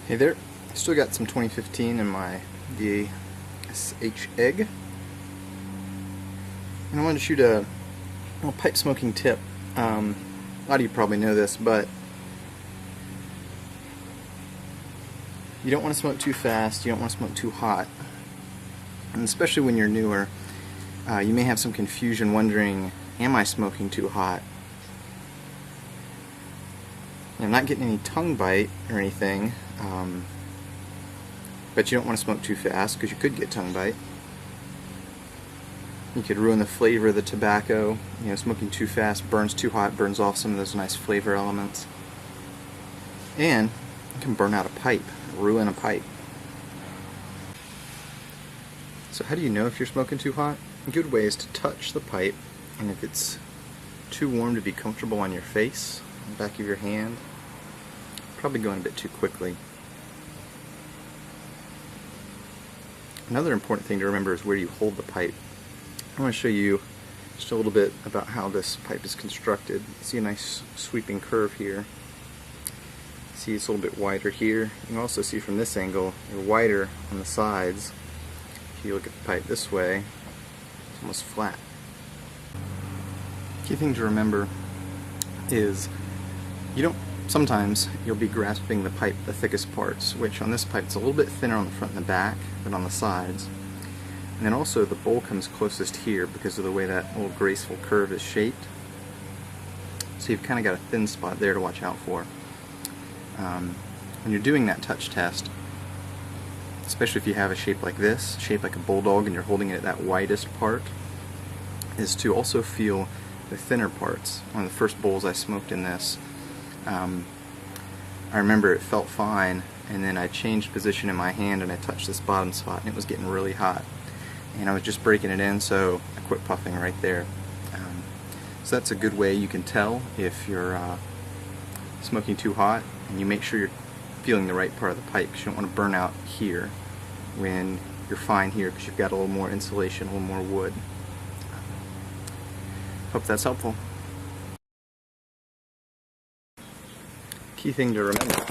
Hey there, I still got some 2015 in my DA-SH egg, and I wanted to shoot a little pipe smoking tip. A lot of you probably know this, but you don't want to smoke too fast, you don't want to smoke too hot, and especially when you're newer, you may have some confusion wondering, am I smoking too hot? I'm not getting any tongue bite or anything, but you don't want to smoke too fast because you could get tongue bite. You could ruin the flavor of the tobacco. You know, smoking too fast burns too hot, burns off some of those nice flavor elements. And you can burn out a pipe, ruin a pipe. So how do you know if you're smoking too hot? A good way is to touch the pipe, and if it's too warm to be comfortable on your face, on the back of your hand, probably going a bit too quickly. Another important thing to remember is where you hold the pipe. I want to show you just a little bit about how this pipe is constructed. See a nice sweeping curve here. See it's a little bit wider here. You can also see from this angle you're wider on the sides. If you look at the pipe this way, it's almost flat. Key thing to remember is sometimes you'll be grasping the pipe, the thickest parts, which on this pipe it's a little bit thinner on the front and the back than on the sides. And then also the bowl comes closest here because of the way that little graceful curve is shaped. So you've kind of got a thin spot there to watch out for. When you're doing that touch test, especially if you have a shape like this, shaped like a bulldog, and you're holding it at that widest part, is to also feel the thinner parts. One of the first bowls I smoked in this, I remember it felt fine, and then I changed position in my hand and I touched this bottom spot and it was getting really hot. And I was just breaking it in, so I quit puffing right there. So that's a good way you can tell if you're smoking too hot, and you make sure you're feeling the right part of the pipe, because you don't want to burn out here when you're fine here because you've got a little more insulation, a little more wood. Hope that's helpful. Key thing to remember